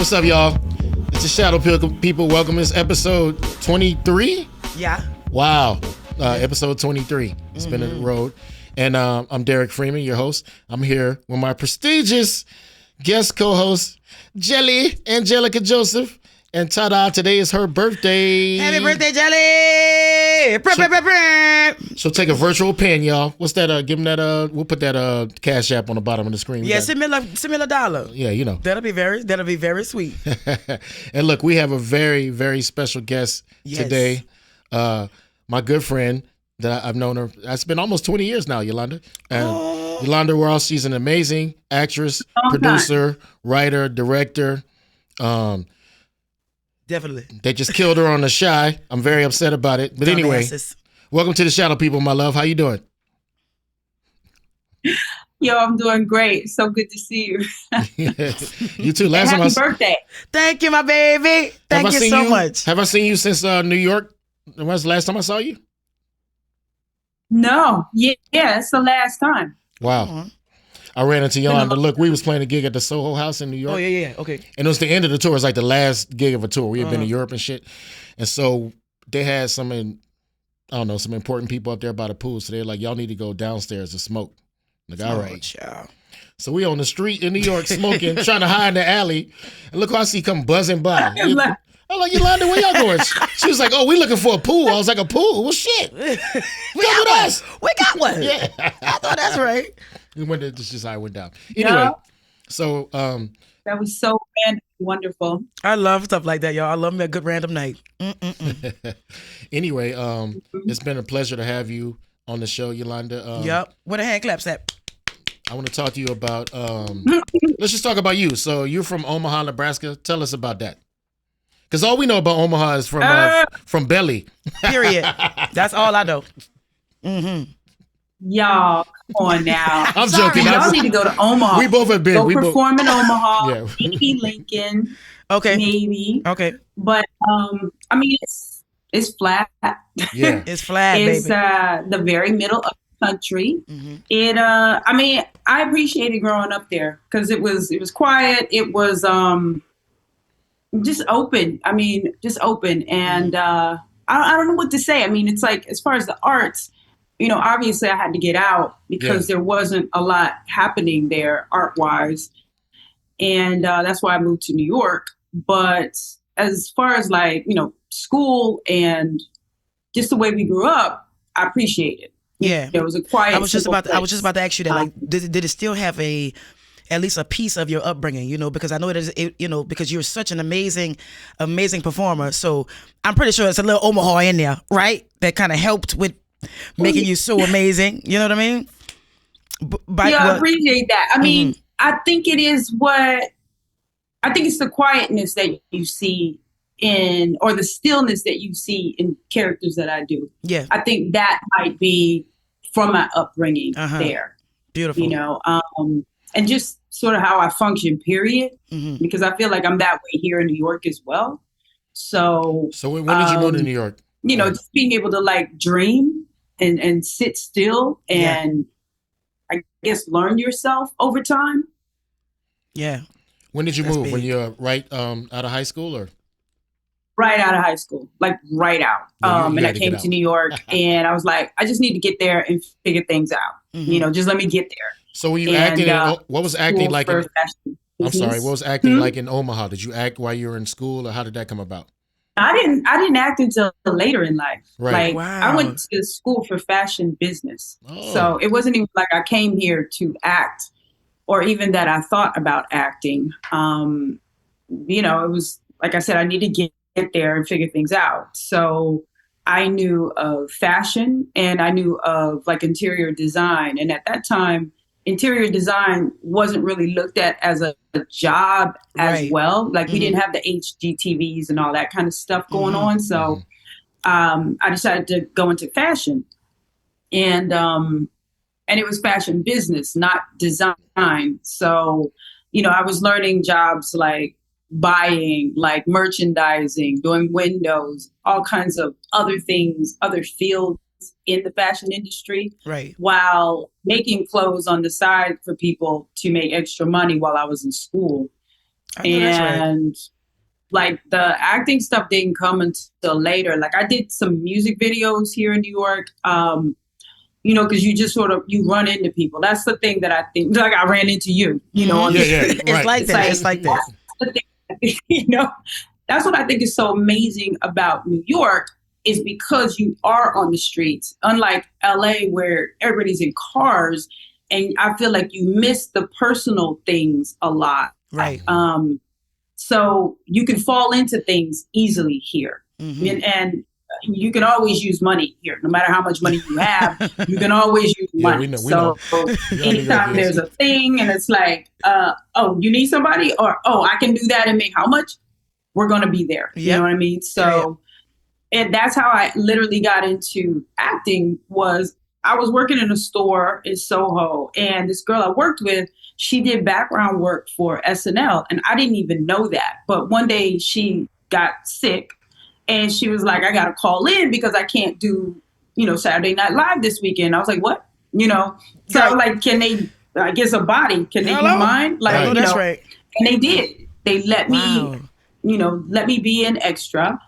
What's up, y'all? It's the Shadow People. Welcome. It's episode 23. Yeah. Wow. Episode 23. It's been a road. And I'm Derrick Freeman, your host. I'm here with my prestigious guest co-host, Jelly Angelica Joseph. And ta-da, today is her birthday. Happy birthday, Jelly! So take a virtual pen, y'all. What's that? Give them that. We'll put that Cash App on the bottom of the screen. Send me a dollar. Yeah, you know. That'll be very sweet. And look, we have a very, very special guest today. My good friend that I've known her. It's been almost 20 years now, Yolanda. And Yolanda Ross, she's an amazing actress, producer, writer, director. Definitely. They just killed her on The Shy. I'm very upset about it. But anyway, welcome to the Shadow People, my love. How you doing? Yo, I'm doing great. So good to see you. You too. Happy birthday. Thank you, my baby. Thank you so much. Have I seen you since New York? When was the last time I saw you? No. Yeah, it's the last time. Wow. Mm-hmm. I ran into Yolanda. Look, we was playing a gig at the Soho House in New York. Oh, yeah. Okay. And it was the end of the tour. It was like the last gig of a tour. We had been to Europe and shit. And so they had some important people up there by the pool. So they're like, y'all need to go downstairs to smoke. Like, all right. Child. So we on the street in New York smoking, trying to hide in the alley. And look who I see come buzzing by. I'm like, Yolanda, where y'all going? She was like, oh, we looking for a pool. I was like, a pool? Well, shit. We got one. We got one. Yeah. I thought that's right. This just how it went down. Anyway, so that was so random, wonderful. I love stuff like that, y'all. I love me a good random night. Anyway, it's been a pleasure to have you on the show, Yolanda. Yep. Where the hand claps at? I want to talk to you about. Let's just talk about you. So you're from Omaha, Nebraska. Tell us about that. Because all we know about Omaha is from Belly. Period. That's all I know. Mm-hmm. Y'all, come on now. I'm joking. Y'all need to go to Omaha. We both have been. Go perform in Omaha. Yeah. Maybe Lincoln. Okay. Maybe. Okay. But I mean, it's flat. Yeah. It's flat, it's baby. The very middle of the country. Mm-hmm. It I mean, I appreciated growing up there because it was quiet. It was just open. I mean, just open. And I don't know what to say. I mean, it's like, as far as the arts, you know, obviously I had to get out because there wasn't a lot happening there art-wise. And that's why I moved to New York. But as far as like, you know, school and just the way we grew up, I appreciate it. Yeah. It was a quiet. I was just about to ask you that, like, did it still have at least a piece of your upbringing, you know, because I know because you're such an amazing performer. So I'm pretty sure it's a little Omaha in there, right? That kind of helped with making you so amazing. You know what I mean? I appreciate that. I mean, I think it's the quietness that you see or the stillness that you see in characters that I do. Yeah. I think that might be from my upbringing there. Beautiful. You know, and just sort of how I function, period. Mm-hmm. Because I feel like I'm that way here in New York as well. So when did you move to New York? You know, just being able to like dream and sit still and I guess learn yourself over time. Yeah. When did you move? Big. When you're right out of high school or? Right out of high school, like right out. And I came to New York and I was like, I just need to get there and figure things out. Mm-hmm. You know, just let me get there. So were you acting? What was acting like? I'm sorry. What was acting like in Omaha? Did you act while you were in school, or how did that come about? I didn't act until later in life. Right. Like I went to school for fashion business, so it wasn't even like I came here to act, or even that I thought about acting. You know, it was like I said, I need to get there and figure things out. So I knew of fashion and I knew of like interior design, and at that time, interior design wasn't really looked at as a job as well. Like we didn't have the HGTVs and all that kind of stuff going on. So I decided to go into fashion, and it was fashion business, not design. So, you know, I was learning jobs like buying, like merchandising, doing windows, all kinds of other things, other fields in the fashion industry, while making clothes on the side for people to make extra money while I was in school. And like the acting stuff didn't come until later. Like I did some music videos here in New York. You know, because you just sort of, you run into people. That's the thing that I think, like I ran into you, you know, on the street. It's like that. It's like that. That's the thing, you know, that's what I think is so amazing about New York is because you are on the streets, unlike LA where everybody's in cars, and I feel like you miss the personal things a lot. Right. So you can fall into things easily here, and you can always use money here. No matter how much money you have, you can always use money. We know. Anytime there's a thing and it's like, oh, you need somebody? Or, oh, I can do that and make how much? We're going to be there. You know what I mean? So, and that's how I literally got into acting was I was working in a store in Soho, and this girl I worked with, she did background work for SNL, and I didn't even know that. But one day she got sick, and she was like, I got to call in because I can't do, you know, Saturday Night Live this weekend. I was like, what? You know? So I was like, can they, I guess a body, can they do mine? Like, you know, and they did. They let me, you know, let me be an extra,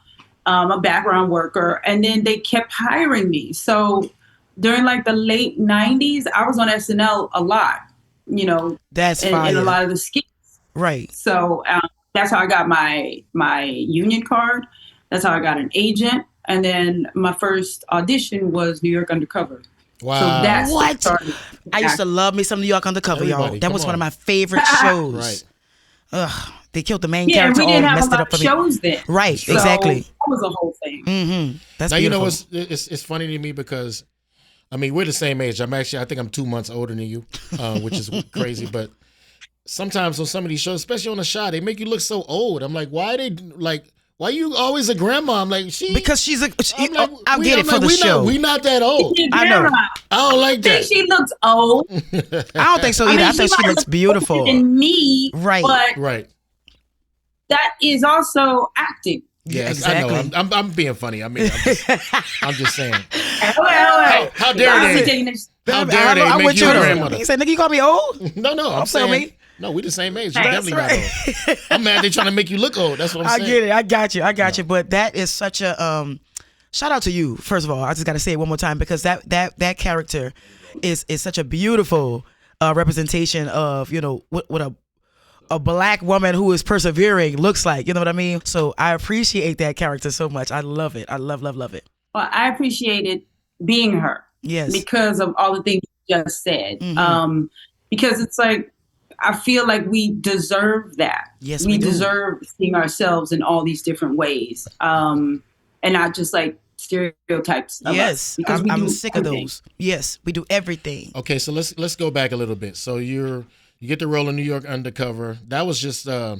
a background worker. And then they kept hiring me. So during like the late 90s, I was on SNL a lot, you know. That's and a lot of the skits. Right. So that's how I got my union card. That's how I got an agent. And then my first audition was New York Undercover. Wow. So that's what? I used to love me some New York Undercover, y'all. That was one of my favorite shows. Right. Ugh. They killed the main character. And we didn't all have messed a lot it up of for shows me. then. Right, so exactly. That was a whole thing. That's now, beautiful. you know, it's funny to me because, I mean, we're the same age. I think I'm 2 months older than you, which is crazy. But sometimes on some of these shows, especially on The Shot, they make you look so old. I'm like, why you always a grandma? I'm like, because she's a. like, I'll get it for the show. We not that old. I know. I don't like that. I think she looks old. I don't think so either. I think she looks beautiful. Than me, right? But that is also acting. Yeah, exactly. I know. I'm being funny. I mean, I'm just saying. How dare they? How dare they make you a grandmother? He said, "Nigga, you call me old?" No. I'm saying. No, we the same age. You definitely not old. I'm mad they trying to make you look old. That's what I'm saying. I get it. I got you. But that is such a shout out to you. First of all, I just got to say it one more time because that character is such a beautiful representation of, you know, what a black woman who is persevering looks like. You know what I mean? So I appreciate that character so much. I love it. I love it. Well, I appreciated being her. Yes. Because of all the things you just said. Because it's like, I feel like we deserve that. Yes, we deserve seeing ourselves in all these different ways, and not just like stereotypes. Yes, because I'm sick of those. Yes, we do everything. Okay, so let's go back a little bit. So you get the role in New York Undercover. That was just how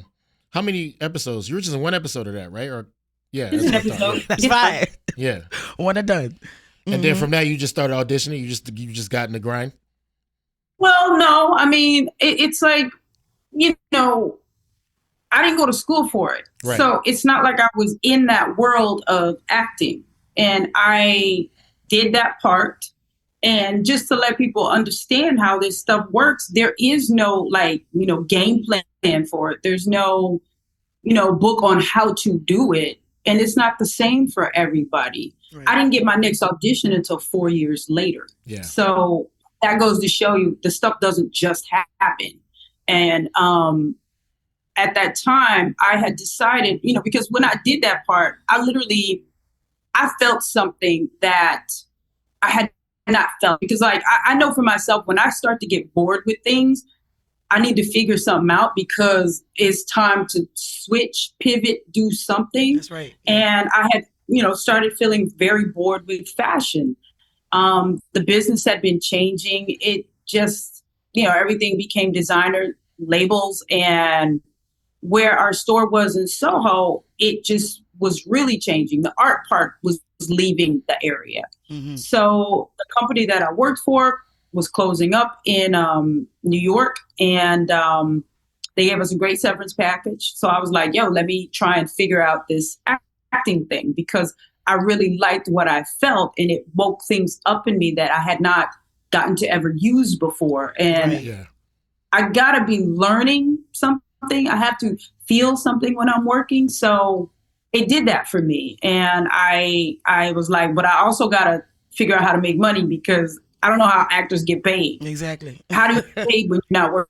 many episodes? You were just in one episode of that, right? Or that's an episode. That's fine. Yeah, one and done. And then from that, you just started auditioning. You just got in the grind. Well, no, I mean, it's like, you know, I didn't go to school for it. Right. So it's not like I was in that world of acting. And I did that part. And just to let people understand how this stuff works, there is no, like, you know, game plan for it. There's no, you know, book on how to do it. And it's not the same for everybody. Right. I didn't get my next audition until 4 years later. Yeah. So that goes to show you the stuff doesn't just happen. And at that time, I had decided, you know, because when I did that part, I felt something that I had not felt. Because like, I know for myself, when I start to get bored with things, I need to figure something out because it's time to switch, pivot, do something. That's right. And I had, you know, started feeling very bored with fashion. The business had been changing. It just, you know, everything became designer labels, and where our store was in Soho, it just was really changing. The art part was leaving the area. So the company that I worked for was closing up in New York, and they gave us a great severance package. So I was like, yo, let me try and figure out this acting thing, because I really liked what I felt, and it woke things up in me that I had not gotten to ever use before. And I gotta be learning something I have to feel something when I'm working. So it did that for me. And I was like, but I also got to figure out how to make money because I don't know how actors get paid. Exactly. How do you get paid when you're not working?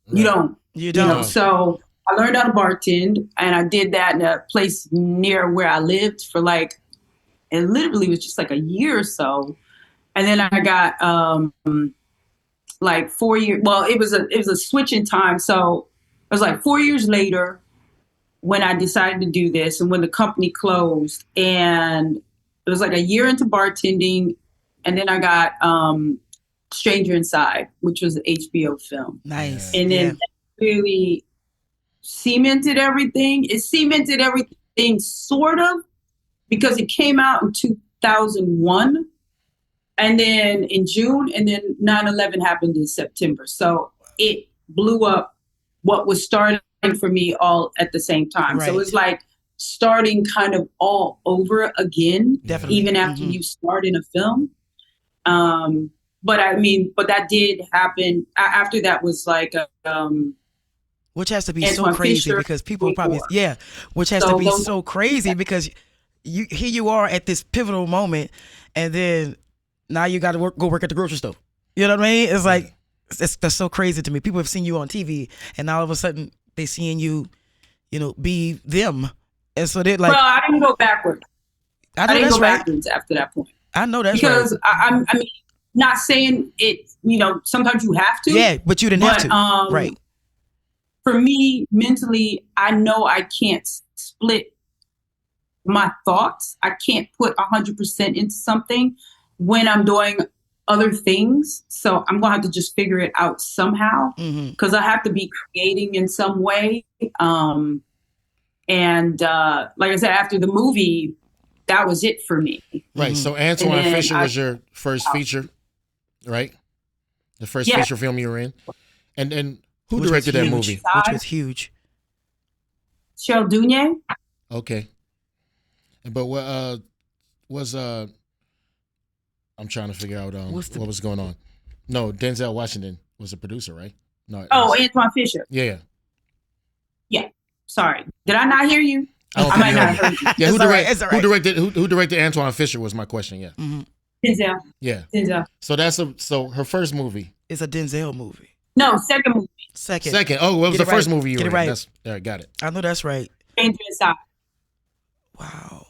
Right. You don't. You don't. You know? So I learned how to bartend, and I did that in a place near where I lived for like, it literally was just like a year or so. And then I got like 4 years. Well, it was a switch in time. So it was like 4 years later when I decided to do this, and when the company closed, and it was like a year into bartending, and then I got Stranger Inside, which was an HBO film. Nice. And then that really cemented everything. It cemented everything sort of, because it came out in 2001, and then in June, and then 9/11 happened in September. So it blew up what was starting for me all at the same time. Right. So it was like starting kind of all over again, definitely, even after you start in a film. But that did happen. After that was like which has to be Antwone so crazy Fisher, because people probably which has to be so crazy because here you are at this pivotal moment, and then now you got to go work at the grocery store. You know what I mean? It's like that's so crazy to me. People have seen you on TV, and now all of a sudden they seeing you, be them, and so they're like, well, I didn't go backwards. I didn't go backwards after that point. I know that's because I mean, not saying it. Sometimes you have to. Yeah, but you didn't have to. Right. For me, mentally, I know I can't split my thoughts. I can't put 100% into something when I'm doing other things. So I'm going to have to just figure it out somehow, because I have to be creating in some way. And like I said, after the movie, that was it for me. Right. So Antwone Fisher was your first feature, right? The first feature film you were in. And who directed that movie? Which was huge. Cheryl Dunye. Okay. But what was I'm trying to figure out what was going on. No, Denzel Washington was the producer, right? No. Antwone Fisher. Yeah. Yeah. Sorry. Did I not hear you? I might not have heard you. Yeah, who directed Antwone Fisher was my question, yeah. Denzel. Yeah. Denzel. So her first movie. It's a Denzel movie. No, second movie. Second. Oh, what was the first movie you were in? Right. All right, got it. I know that's right. Stranger Inside. Wow.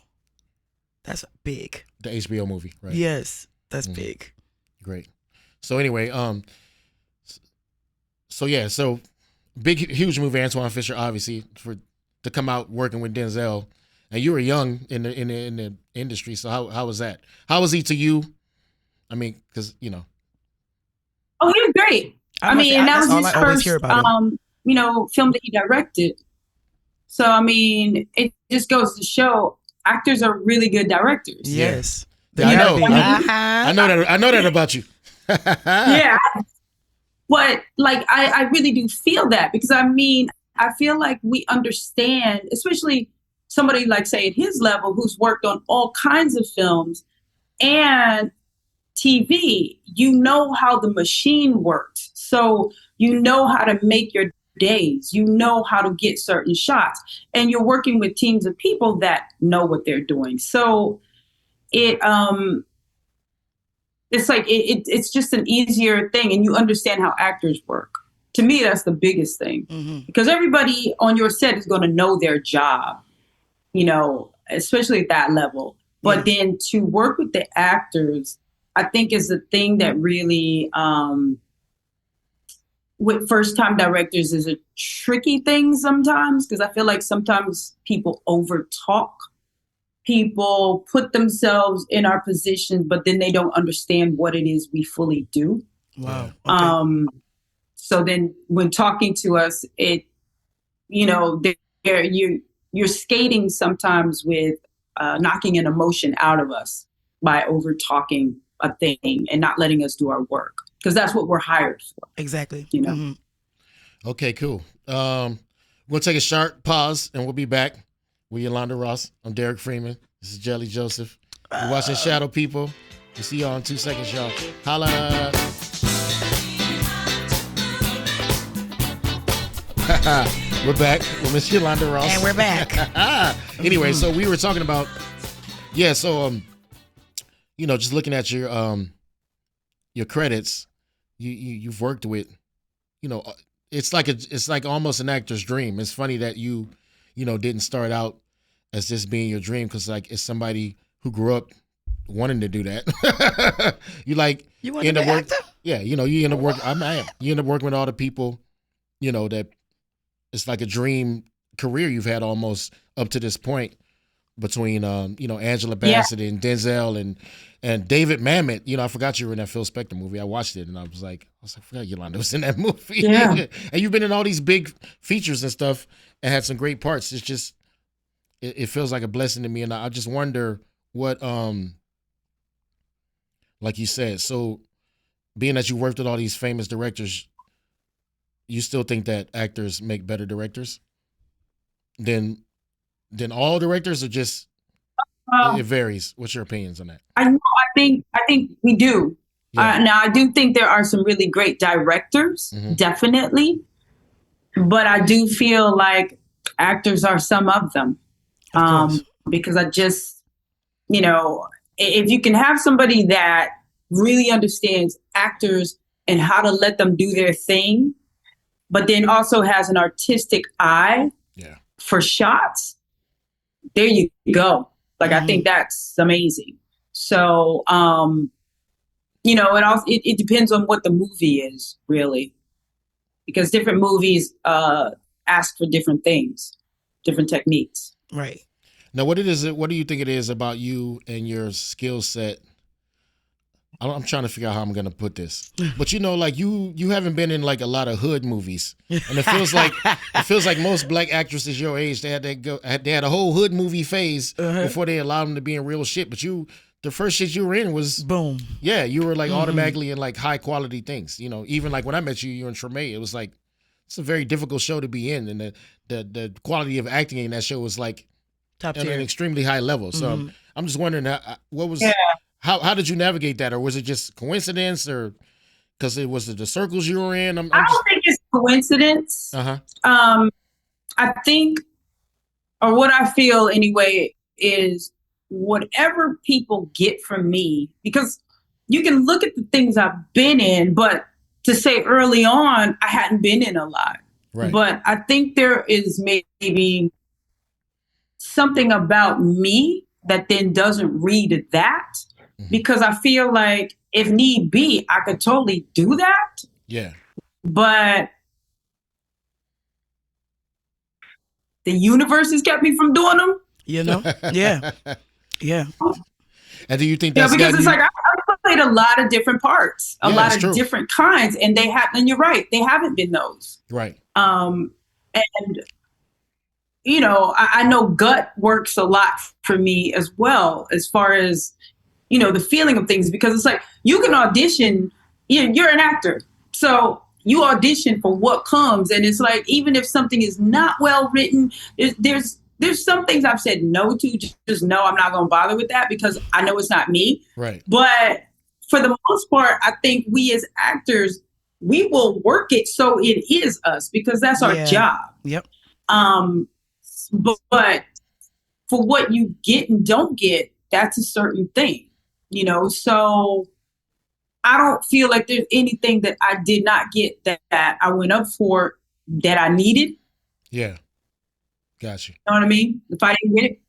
That's big. The HBO movie, right? Yes, that's big. Great. So anyway, so big, huge movie, Antwone Fisher, obviously, to come out working with Denzel, and you were young in the industry. So how was that? How was he to you? I mean, because Oh, he was great. I mean, that was his first, film that he directed. So I mean, it just goes to show actors are really good directors. Yes, I know that about you. Yeah, but like I really do feel that, because I mean, I feel like we understand, especially somebody like, say, at his level, who's worked on all kinds of films and TV, how the machine works. So you know how to make your days, you know how to get certain shots, and you're working with teams of people that know what they're doing. So it's like it's just an easier thing, and you understand how actors work. To me, that's the biggest thing, because everybody on your set is going to know their job, especially at that level. But then to work with the actors, I think, is the thing that really, with first-time directors, is a tricky thing sometimes, because I feel like sometimes people over-talk. People put themselves in our positions, but then they don't understand what it is we fully do. Wow. Okay. So then when talking to us, you're skating sometimes with knocking an emotion out of us by over-talking a thing and not letting us do our work, because that's what we're hired for. Exactly. Okay, cool. We'll take a sharp pause and we'll be back with Yolanda Ross. I'm Derrick Freeman. This is Jelly Joseph. You're watching Shadow People. We'll see y'all in 2 seconds, y'all. Holla. We're back with Miss Yolanda Ross. And we're back. Anyway, so we were talking about, just looking at your credits, you've worked with, it's like almost an actor's dream. It's funny that you didn't start out as this being your dream, because like it's somebody who grew up wanting to do that. you want to be an actor? Yeah, you end up working. You end up working with all the people, that it's like a dream career you've had almost up to this point, between Angela Bassett and Denzel and David Mamet. I forgot you were in that Phil Spector movie. I watched it and I was like, I forgot Yolanda was in that movie. Yeah. And you've been in all these big features and stuff and had some great parts. It's just, it feels like a blessing to me. And I just wonder what, like you said, so being that you worked with all these famous directors, you still think that actors make better directors than all directors, or just it varies? What's your opinions on that? I think we do. Yeah. Now I do think there are some really great directors, definitely, but I do feel like actors are some of them, because I just, if you can have somebody that really understands actors and how to let them do their thing, but then also has an artistic eye for shots, there you go. Like, I think that's amazing. So, it depends on what the movie is, really, because different movies ask for different things, different techniques. Right. Now, what do you think it is about you and your skill set? I'm trying to figure out how I'm going to put this, but like you haven't been in like a lot of hood movies, and it feels like most black actresses your age, they had a whole hood movie phase before they allowed them to be in real shit. But the first shit you were in was boom. Yeah, you were like automatically in like high quality things. Even like when I met you, you were in Treme. It was like, it's a very difficult show to be in, and the quality of acting in that show was like top at tier, an extremely high level. So I'm just wondering what was. Yeah. How did you navigate that, or was it just coincidence, or because it was the circles you were in? I don't think it's coincidence. I think, or what I feel anyway, is whatever people get from me, because you can look at the things I've been in, but to say early on, I hadn't been in a lot. Right. But I think there is maybe something about me that then doesn't read that. Because I feel like if need be, I could totally do that. Yeah. But the universe has kept me from doing them. Yeah. Yeah. And do you think that's because it's like I played a lot of different parts, a lot of different kinds, and and you're right, they haven't been those. Right. And I know gut works a lot for me as well, as far as the feeling of things, because it's like you can audition, you're an actor. So you audition for what comes. And it's like, even if something is not well written, there's some things I've said no to, just no, I'm not going to bother with that because I know it's not me. Right. But for the most part, I think we as actors, we will work it so it is us, because that's our job. Yep. But for what you get and don't get, that's a certain thing. So I don't feel like there's anything that I did not get that I went up for that I needed. Yeah. Gotcha. You know what I mean? If I didn't get it.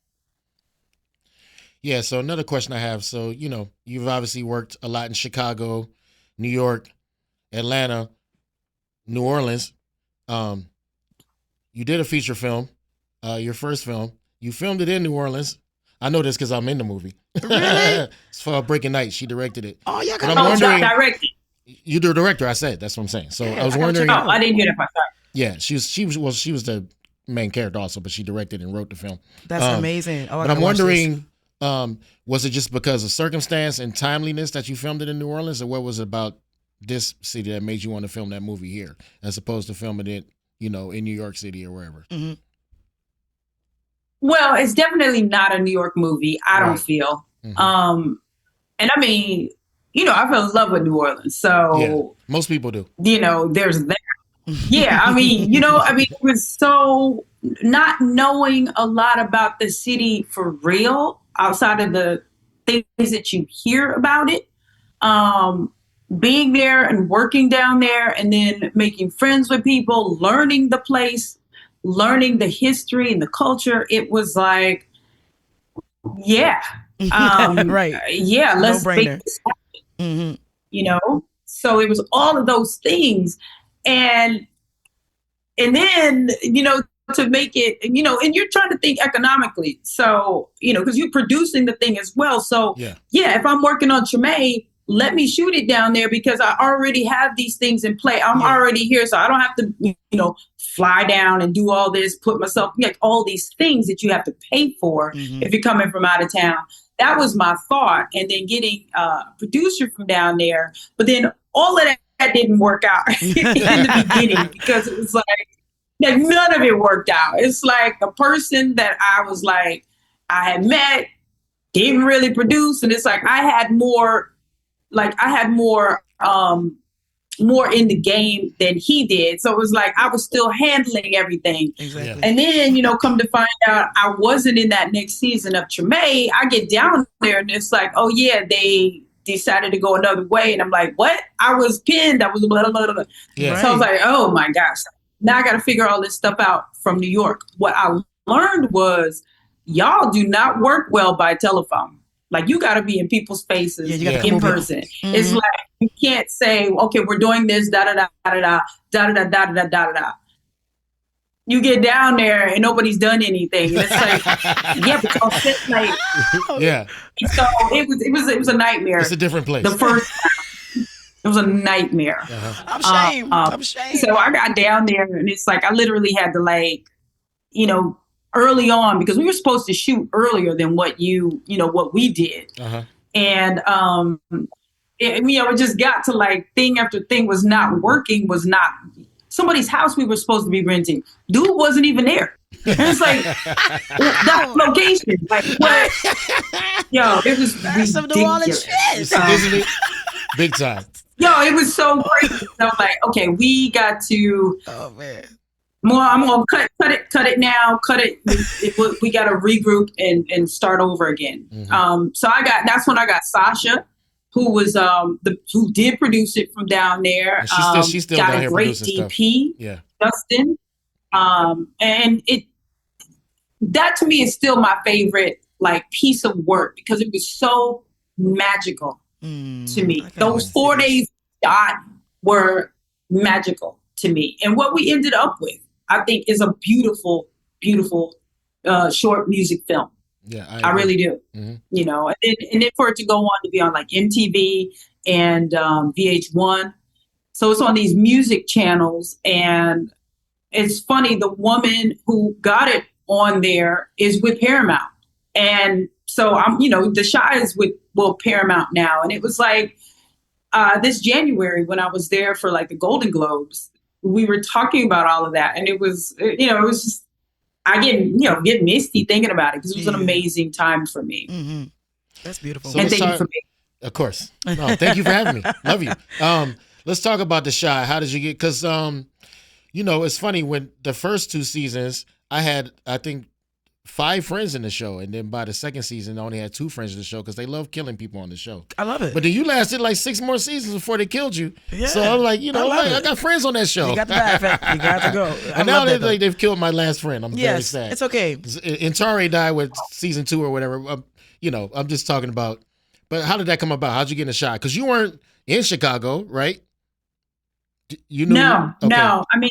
Yeah. So another question I have. So, you've obviously worked a lot in Chicago, New York, Atlanta, New Orleans. You did a feature film, your first film. You filmed it in New Orleans. I know this because I'm in the movie. Really? It's for Breaking Night. She directed it. Oh, yeah. I'm wondering. You're the director. I said that's what I'm saying. So I was wondering. Oh, I didn't hear that part. Yeah, she was the main character also, but she directed and wrote the film. That's amazing. But I'm wondering, was it just because of circumstance and timeliness that you filmed it in New Orleans, or what was it about this city that made you want to film that movie here, as opposed to filming it, in New York City or wherever? Mm-hmm. Well, it's definitely not a New York movie, I don't feel. Mm-hmm. And I mean, I fell in love with New Orleans. So most people do. There's that. Yeah, I mean, it was so not knowing a lot about the city for real outside of the things that you hear about it. Being there and working down there and then making friends with people, learning the place, learning the history and the culture. It was like, yeah, right. yeah, let's make No-brainer. this happen, So it was all of those things. And then, to make it, and you're trying to think economically. So, because you're producing the thing as well. So, yeah, if I'm working on Treme, let me shoot it down there because I already have these things in play. I'm already here. So I don't have to, fly down and do all this, put myself, like all these things that you have to pay for if you're coming from out of town. That was my thought. And then getting a producer from down there. But then all of that didn't work out in the beginning because it was like none of it worked out. It's like a person that I was like, I had met, didn't really produce. And it's like, I had more more in the game than he did. So it was like, I was still handling everything. Exactly. And then, come to find out I wasn't in that next season of Treme. I get down there and it's like, oh yeah, they decided to go another way. And I'm like, what? I was pinned. I was blah, blah, blah. Yeah. So I was like, oh my gosh. Now I got to figure all this stuff out from New York. What I learned was y'all do not work well by telephone. Like you got to be in people's faces in person. Mm-hmm. It's like you can't say, okay, we're doing this, da da da da da da da da da da da. You get down there and nobody's done anything. And it's like, yeah, but y'all sit like, yeah. So it was a nightmare. It's a different place. The first. It was a nightmare. Uh-huh. I'm ashamed. So I got down there and it's like I literally had to early on because we were supposed to shoot earlier than what what we did. Uh-huh. And it just got to like thing after thing was not working, was not somebody's house we were supposed to be renting. Dude wasn't even there. It's like that location. Like what? Yo, it was ridiculous. Isn't it? Big time. Yo, it was so crazy. I was like, okay, we got to. Oh man. I'm gonna cut it now. Cut it. We got to regroup and start over again. Mm-hmm. So that's when I got Sasha, who was who did produce it from down there. She's still got down here great producing DP. Stuff. Yeah. Justin. And that to me is still my favorite like piece of work because it was so magical to me. Those 4 days were magical to me. And what we ended up with, I think, is a beautiful, beautiful short music film. Yeah, I really do. Mm-hmm. And then for it to go on to be on like MTV and VH1. So it's on these music channels. And it's funny, the woman who got it on there is with Paramount. And so I'm, The Chi is with Paramount now. And it was like this January when I was there for like the Golden Globes, we were talking about all of that. And it was, it was just, I get misty thinking about it because it was an amazing time for me. Mm-hmm. That's beautiful. So and thank you for me. Of course. No, thank you for having me. Love you. Let's talk about The Chi. How did you get, because, it's funny when the first 2 seasons, I had, I think, 5 friends in the show, and then by the second season, I only had 2 friends in the show because they love killing people on the show. I love it. But then you lasted like 6 more seasons before they killed you. Yeah. So I'm like, I got friends on that show. You got the bad fact. You got to go. And now they've killed my last friend. I'm very sad. It's okay. Intari died with season 2 or whatever. I'm just talking about. But how did that come about? How'd you get in the shot? Because you weren't in Chicago, right? You knew? No. I mean,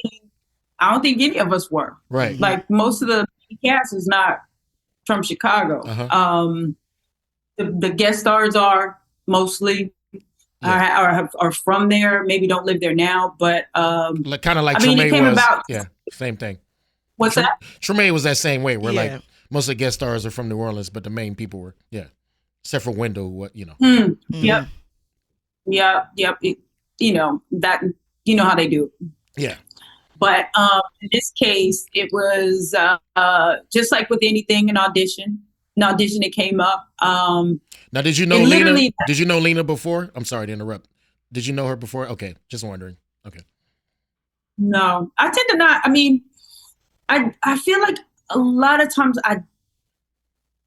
I don't think any of us were. Right. Like most of the cast is not from Chicago. Uh-huh. The guest stars are mostly are from there. Maybe don't live there now, but kind of like Treme was. Same thing. What's that? Treme was that same way. Where like most of the guest stars are from New Orleans, but the main people were except for Wendell. Yep. Yep. That how they do. Yeah. But in this case, it was just like with anything, an audition. It came up. Now, did you know Lena? Did you know Lena before? I'm sorry to interrupt. Did you know her before? Okay, just wondering. Okay. No, I tend to not. I mean, I feel like a lot of times I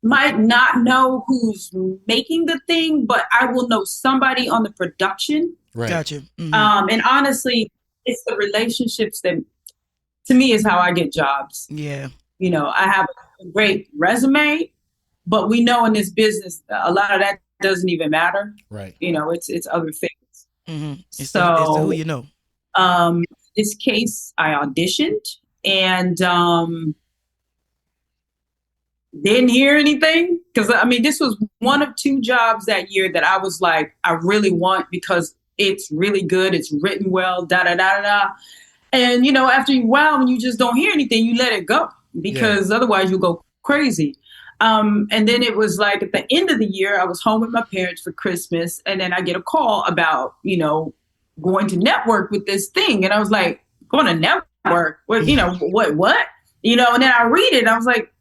might not know who's making the thing, but I will know somebody on the production. Right. Gotcha. And honestly, it's the relationships that, to me, is how I get jobs. Yeah. You know, I have a great resume, but we know in this business, a lot of that doesn't even matter. Right. You know, it's other things. It's So the who you know. This case, I auditioned and didn't hear anything, because I mean, this was one of 2 jobs that year that I was like, I really want, because it's really good, it's written well, da da da da da. And you know, after a while, when you just don't hear anything, you let it go, because otherwise you'll go crazy. And then it was like at the end of the year, I was home with my parents for Christmas, and then I get a call about, you know, going to network with this thing, and I was like, going to network? What? You know, what? You know, and then I read it, and I was like,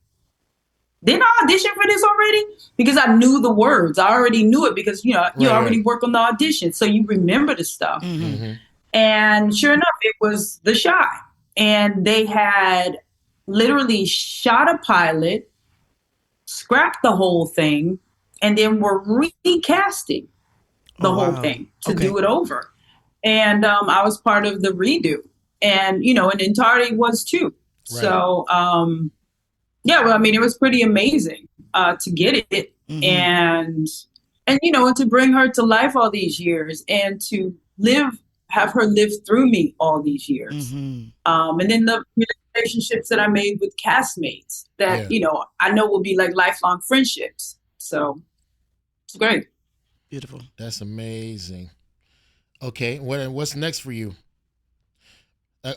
didn't I audition for this already? Because I knew the words. I already knew it, because, you know, you already work on the audition. So you remember the stuff. And sure enough, it was The Chi. And they had literally shot a pilot, scrapped the whole thing, and then were recasting the whole thing to do it over. And I was part of the redo. And, you know, and Entirety was too. Right. So, yeah, well, I mean, it was pretty amazing to get it, and you know, and to bring her to life all these years, and to have her live through me all these years, and then the relationships that I made with castmates that you know, I know will be like lifelong friendships. So it's great. Beautiful. That's amazing. Okay, what's next for you?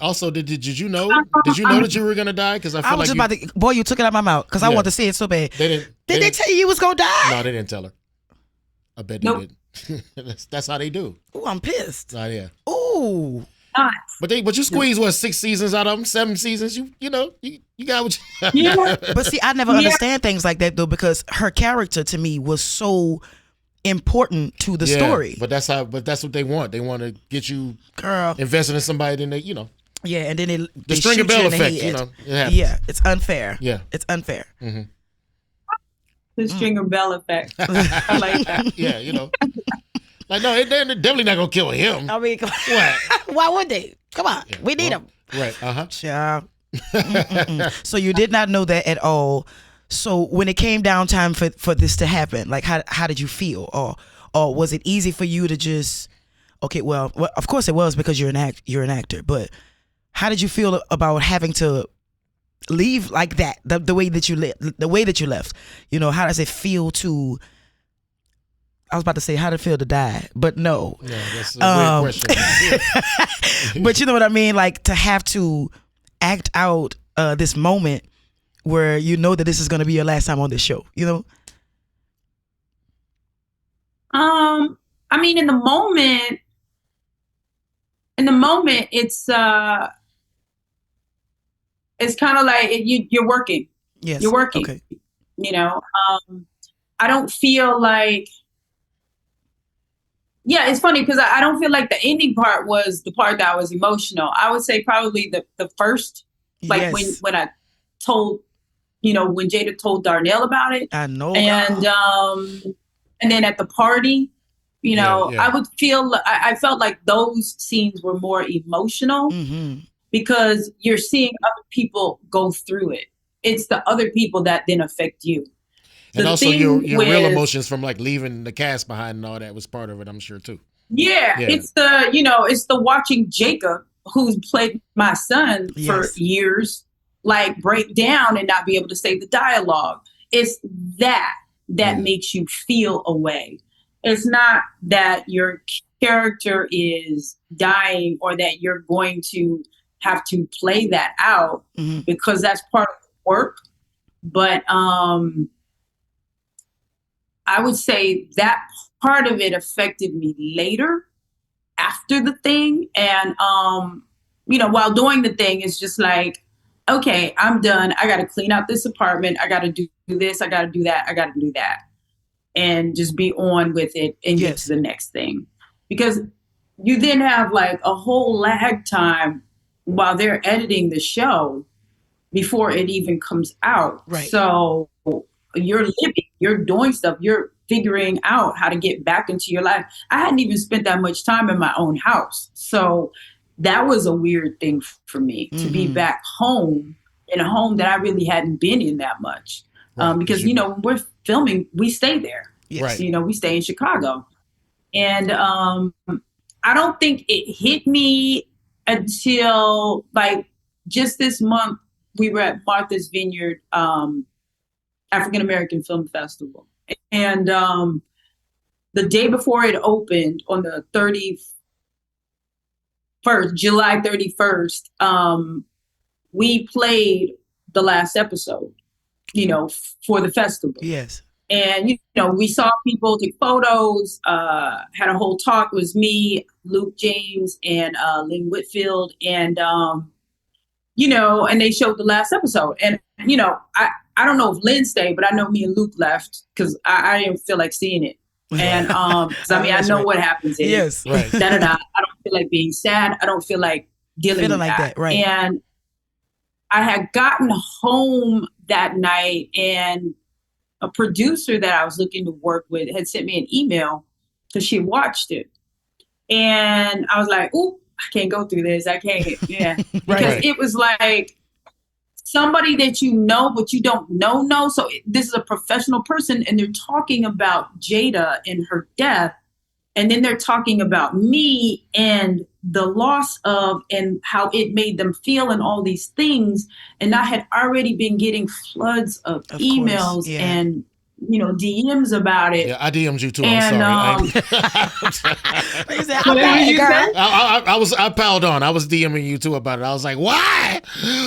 Also, did you know? Did you know that you were gonna die? Because I feel was like just about to. Boy, you took it out of my mouth, because I wanted to say it so bad. Did they tell you was gonna die? No, they didn't tell her. I bet they did. That's how they do. Ooh, I'm pissed. Oh yeah. Ooh. But you squeeze 6 seasons out of them, 7 seasons. You know you got what you. Yeah. But see, I never understand things like that though, because her character to me was so important to the story. But that's what they want. They want to get you, girl, invested in somebody. Then they, you know. Yeah, and then the Stringer Bell effect. You know. Yeah, it's unfair. Yeah, it's unfair. The Stringer Bell effect. I like that. Yeah, you know. Like, no, they're definitely not gonna kill him. I mean, why would they? Come on, we need him. Right. Child. So you did not know that at all. So when it came down time for this to happen, like how did you feel, or was it easy for you to just? Okay, well, of course it was, because you're an actor, but how did you feel about having to leave like that, the way that you left? You know, how does it feel to? I was about to say how did it feel to die, but no. Yeah, that's a weird question. But you know what I mean, like to have to act out this moment where you know that this is going to be your last time on this show. You know. I mean, in the moment, it's kind of like you're working. Yes. You're working. Okay. You know, I don't feel like. Yeah, it's funny because I don't feel like the ending part was the part that was emotional. I would say probably the first, like when I told, you know, when Jada told Darnell about it. I know. And then at the party, you know, I would feel, I felt like those scenes were more emotional because you're seeing other people go through it. It's the other people that then affect you. And also your real emotions from like leaving the cast behind and all that was part of it, I'm sure too. Yeah. It's the watching Jacob, who's played my son for years, like break down and not be able to say the dialogue. It's that makes you feel a way. It's not that your character is dying or that you're going to have to play that out because that's part of the work. But I would say that part of it affected me later after the thing. And, while doing the thing, it's just like, okay, I'm done. I got to clean out this apartment. I got to do this. I got to do that. I got to do that. And just be on with it and get to the next thing. Because you then have like a whole lag time while they're editing the show before it even comes out. Right. So you're living, you're doing stuff, you're figuring out how to get back into your life. I hadn't even spent that much time in my own house. So that was a weird thing for me to be back home in a home that I really hadn't been in that much. Because, you know, when we're filming, we stay there. Yes. Right. You know, we stay in Chicago. And I don't think it hit me until like just this month. We were at Martha's Vineyard African American Film Festival. And the day before it opened on the 31st, July 31st, we played the last episode, you know, for the festival. Yes. And, you know, we saw people take photos, had a whole talk. It was me, Luke James, and Lynn Whitfield. And, you know, and they showed the last episode. And, you know, I don't know if Lynn stayed, but I know me and Luke left because I didn't feel like seeing it. And, 'cause, I mean, I know what happens in yes. it. Right. I don't feel like being sad. I don't feel like dealing with that. Right. And I had gotten home that night, and a producer that I was looking to work with had sent me an email because she watched it. And I was like, ooh, I can't go through this. I can't. Yeah. Because it was like somebody that you know, but you don't know. So this is a professional person, and they're talking about Jada and her death. And then they're talking about me and the loss of and how it made them feel and all these things. And I had already been getting floods of emails and, you know, DMs about it. Yeah, I DM'd you too. And, I'm sorry. I piled on. I was DMing you too about it. I was like, why?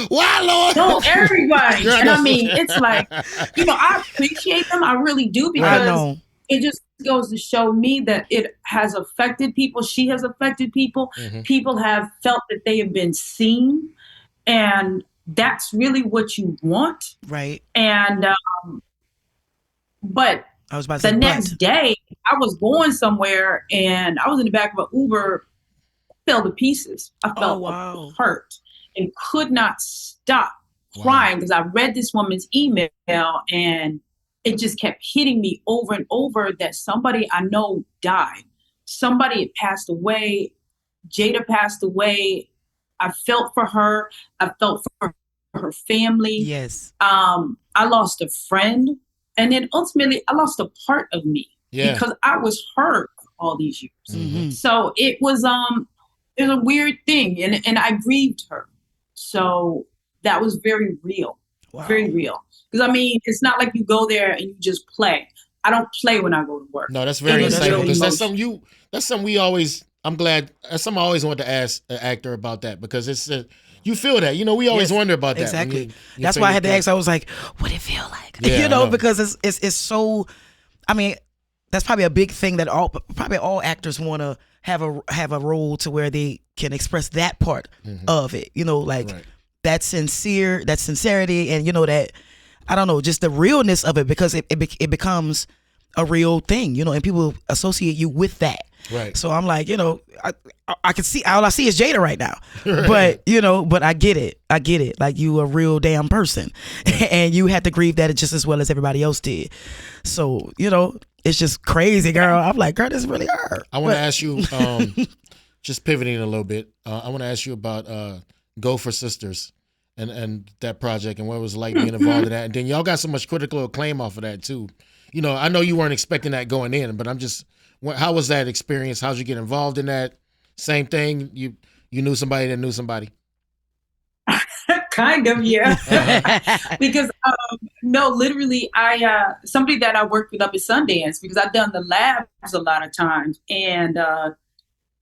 Why, Lord? No, everybody. And I mean, it's like, you know, I appreciate them. I really do, because it just goes to show me that it has affected people. She has affected people. People have felt that they have been seen, and that's really what you want. Right. And but I was about to say, the next day I was going somewhere, and I was in the back of an Uber, fell to pieces. I felt hurt and could not stop crying because I read this woman's email, and it just kept hitting me over and over that somebody I know died. Somebody had passed away. Jada passed away. I felt for her. I felt for her family. Yes. I lost a friend. And then ultimately, I lost a part of me because I was hurt all these years. So it was a weird thing. And I grieved her. So that was very real. Wow. Very real. Because, I mean, it's not like you go there and you just play. I don't play when I go to work. No, that's very insightful. Because that's something we always, I'm glad, that's something I always want to ask an actor about that, because it's, you feel that, you know, we always wonder about that. Exactly. That's why I had to ask. I was like, what it feel like? You know, because it's so, I mean, that's probably a big thing that probably all actors want to have a role to where they can express that part of it, you know, like that sincerity, and, you know, that, I don't know, just the realness of it, because it becomes a real thing, you know, and people associate you with that. Right. So I'm like, you know, I can see, all I see is Jada right now, but, you know, but I get it. Like, you a real damn person, and you had to grieve that just as well as everybody else did. So, you know, it's just crazy, girl. I'm like, girl, this really hurt. I want to ask you, just pivoting a little bit, I want to ask you about Go for Sisters and that project, and what it was like being involved in that. And then y'all got so much critical acclaim off of that too. You know, I know you weren't expecting that going in, but I'm just, how was that experience? How'd you get involved in that? Same thing? You knew somebody that knew somebody? Kind of, yeah. Because no, literally, somebody that I worked with up at Sundance, because I've done the labs a lot of times, and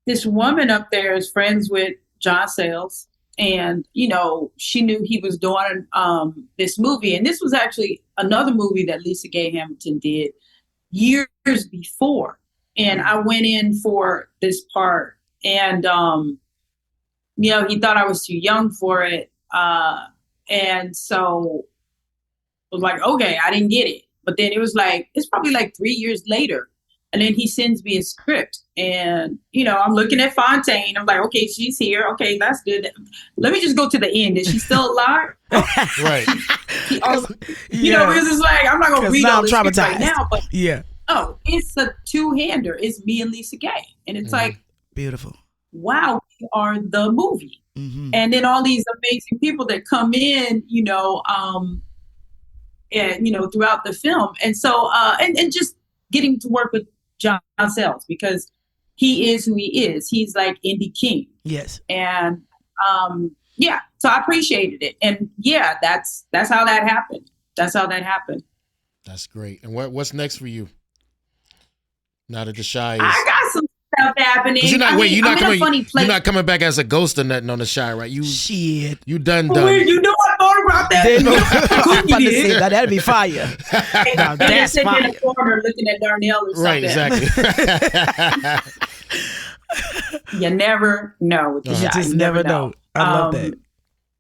this woman up there is friends with John Sayles, and, you know, she knew he was doing this movie, and this was actually another movie that Lisa Gay Hamilton did years before, and I went in for this part, and you know, he thought I was too young for it. And so I was like, okay, I didn't get it. But then it was like, it's probably like 3 years later And then he sends me a script, and I'm looking at Fontaine. I'm like, okay, she's here. Okay, that's good. Let me just go to the end. Is she still alive? Right. Because it's like, I'm not gonna read all this script right now, but it's a two-hander. It's me and Lisa Gay, and it's like, beautiful. Wow, we are the movie. Mm-hmm. And then all these amazing people that come in, and throughout the film, and so and just getting to work with John Sells, because he is who he is. He's like indie king. Yes. And so I appreciated it. And that's how that happened. That's how that happened. That's great. And what's next for you? Now that The Chi is... I got some stuff happening. You're not coming back as a ghost or nothing on The Chi, right? Shit. You done. Wait, you know I thought about that. I'm about to say that'd be fire. Now, that's sitting in the corner looking at Darnell or something. Right, exactly. You never know with The Chi. You just never know. I love that.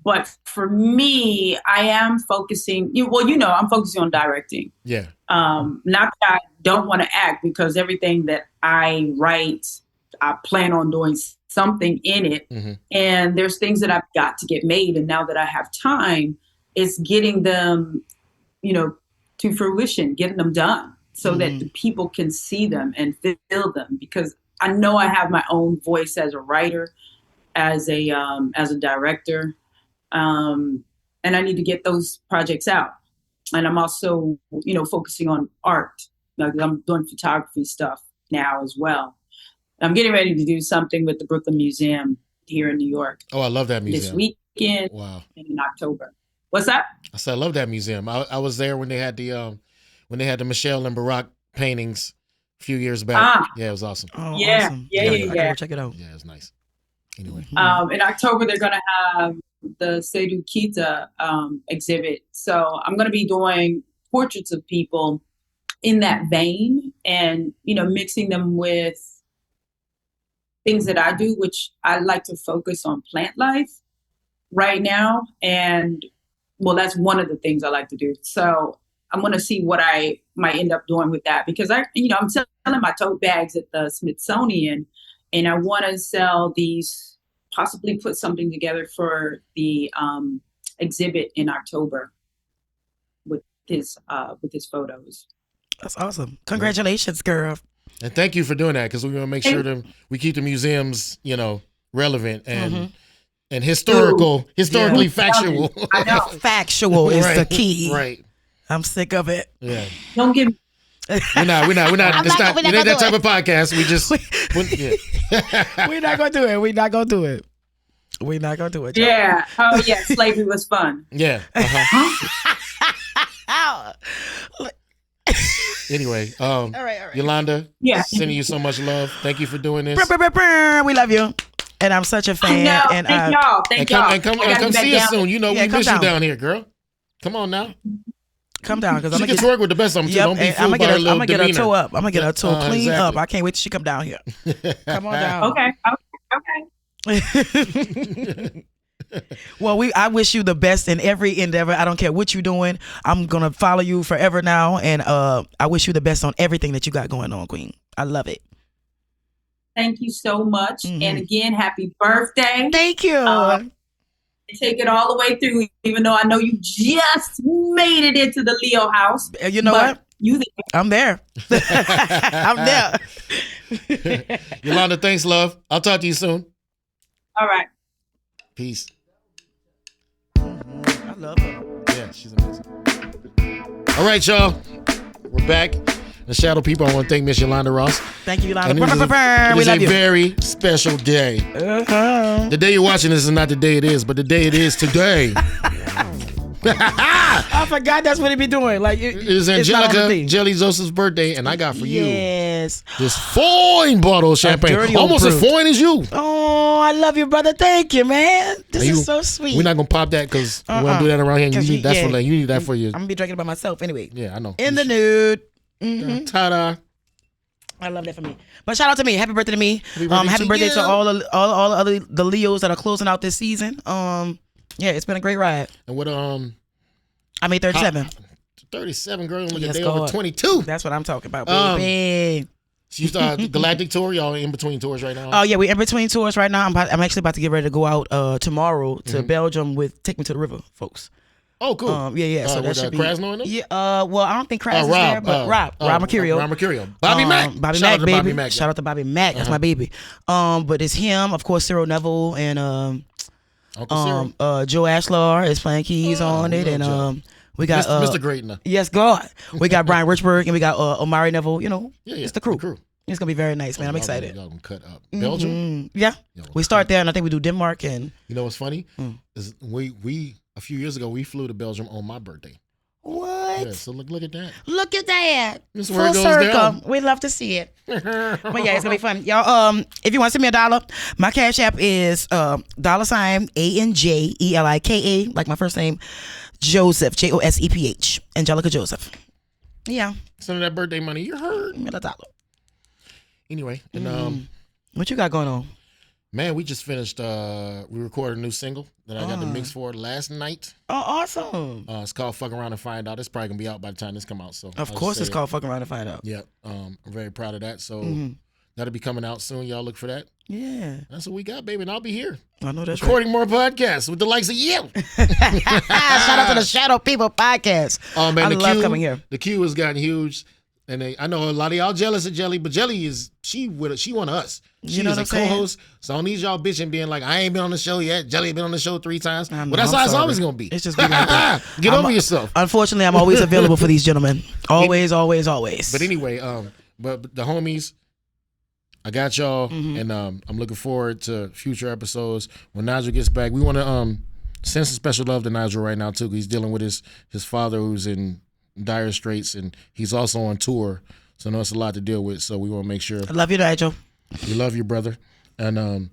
But for me, I am focusing. I'm focusing on directing. Yeah. Not that I don't want to act, because everything that I write, I plan on doing something in it. Mm-hmm. And there's things that I've got to get made. And now that I have time, it's getting them, to fruition, getting them done so that the people can see them and feel them. Because I know I have my own voice as a writer, as a director. And I need to get those projects out. And I'm also, focusing on art. Like, I'm doing photography stuff now as well. I'm getting ready to do something with the Brooklyn Museum here in New York. Oh, I love that museum. This weekend. Wow. In October. What's that? I said I love that museum. I was there when they had the Michelle and Barack paintings a few years back. Yeah, it was awesome. Oh, yeah. Awesome. Yeah. Check it out. Yeah, it was nice. Anyway. In October, they're going to have the Seydou Keita exhibit. So I'm going to be doing portraits of people in that vein, and, mixing them with things that I do, which I like to focus on plant life right now. And that's one of the things I like to do. So I'm going to see what I might end up doing with that, because I'm selling my tote bags at the Smithsonian, and I want to sell these, possibly put something together for the exhibit in October with his photos. That's awesome. Congratulations, girl. And thank you for doing that, because we want to make sure that we keep the museums, relevant and historically factual. I know. Factual is the key. Right. I'm sick of it. Yeah. Don't give me. We're not. It's not that type of podcast. We just. We're not gonna do it. We're not gonna do it. We're not gonna do it. Yeah. Oh yeah. Slavery was fun. Yeah. Anyway, all right. Yolanda, sending you so much love. Thank you for doing this. We love you. And I'm such a fan. And thank y'all. Thank y'all. And come see us soon. We miss you down here, girl. Come on now. Come down, because I'm gonna get to work with the best of them too. Don't be fooled by her little demeanor. I'm gonna get her toe up. I'm gonna get her toe clean up. I can't wait till she come down here. Come on down. Okay. Well, I wish you the best in every endeavor. I don't care what you're doing. I'm gonna follow you forever now, and I wish you the best on everything that you got going on, Queen. I love it. Thank you so much, and again, happy birthday. Thank you. Take it all the way through, even though I know you just made it into the Leo house. You know what? I'm there. I'm there. Yolanda, thanks, love. I'll talk to you soon. All right. Peace. I love her. Yeah, she's amazing. All right, y'all. We're back. The Shadow People, I want to thank Miss Yolanda Ross. Thank you, Yolanda. It is a very special day. The day you're watching this is not the day it is, but the day it is today. I forgot that's what he be doing. Like it is Angelica Jelly Joseph's birthday, and I got for you this fine bottle of champagne, almost as fine as you. Oh, I love you, brother. Thank you, man. This is so sweet. We're not gonna pop that because we won't do that around here. You need that for you. I'm gonna be drinking it by myself anyway. Yeah, I know. In the nude. Ta-da. I love that for me. But shout out to me. Happy birthday to me. Happy birthday to all the the Leos that are closing out this season. Yeah, it's been a great ride. And what I made 37. 37, girl. Look at they over 22. That's what I'm talking about, baby. So you start the Galactic tour. Y'all in between tours right now? Oh yeah, we're in between tours right now. I'm actually about to get ready to go out tomorrow to Belgium with Take Me to the River, folks. Oh, cool. Yeah. So that should be. Krasno in them? Yeah. Well, I don't think Krasno's there, but Rob Mercurio. Rob Mercurio. Bobby Mack. Bobby Shout Mack, out to baby. Bobby Mack. Shout out to Bobby Mack. That's my baby. But it's him, of course, Cyril Neville, and Uncle Cyril. Joe Ashlar is playing keys on it, and we got Mr. Greatner. Yes, God. We got Brian Richburg, and we got Omari Neville. You know, it's the crew. It's gonna be very nice, man. I'm excited. Y'all gonna cut up Belgium. Yeah, we start there, and I think we do Denmark, and you know what's funny is we a few years ago we flew to Belgium on my birthday. What? Yeah, so look at that. Look at that. This is where it Full goes circle. down. We'd love to see it. But yeah, it's gonna be fun. Y'all, if you want to send me $1, my Cash App is $ANJELIKA, like my first name, Joseph, JOSEPH, Angelica Joseph. Yeah. Send that birthday money. You heard. Give me $1. Anyway, and what you got going on? man, we just finished. We recorded a new single that I got the mix for last night. Oh, awesome! It's called "Fuck Around and Find Out." It's probably gonna be out by the time this come out. So of course, it's called "Fuck Around and Find Out." Yep. I'm very proud of that. So that'll be coming out soon. Y'all look for that. Yeah, that's what we got, baby, and I'll be here. I know that's recording more podcasts with the likes of you. Shout out to the Shadow People podcast. Oh man, I love coming here. The queue has gotten huge. And I know a lot of y'all jealous of Jelly, but Jelly is she one of us. She is a co-host, so I don't need y'all bitching being like, I ain't been on the show yet. Jelly been on the show 3 times. Well, that's how it's always gonna be. It's just be like that. Get over yourself. Unfortunately, I'm always available for these gentlemen. Always. But anyway, but the homies, I got y'all, and I'm looking forward to future episodes when Nigel gets back. We want to send some special love to Nigel right now too, because he's dealing with his father who's in dire straits, and he's also on tour, so I know it's a lot to deal with, so we want to make sure. I love you, Nigel. We love you, brother. And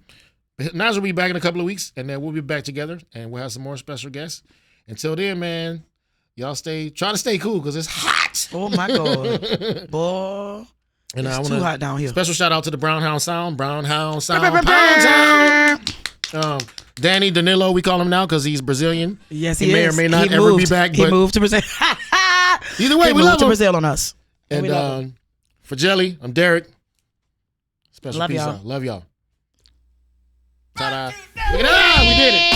Nigel will be back in a couple of weeks, and then we'll be back together, and we'll have some more special guests. Until then, man, y'all try to stay cool, because it's hot. Oh my God. Boy, and it's too hot down here. Special shout out to the Brown Hound Sound. Danny Danilo, we call him now because he's Brazilian. Yes, he may or may not ever be back. He moved to Brazil. Either way, we love him. To Brazil on us. And for Jelly, I'm Derrick. Special peace out. Love y'all. Ta-da. Look at that. We did it.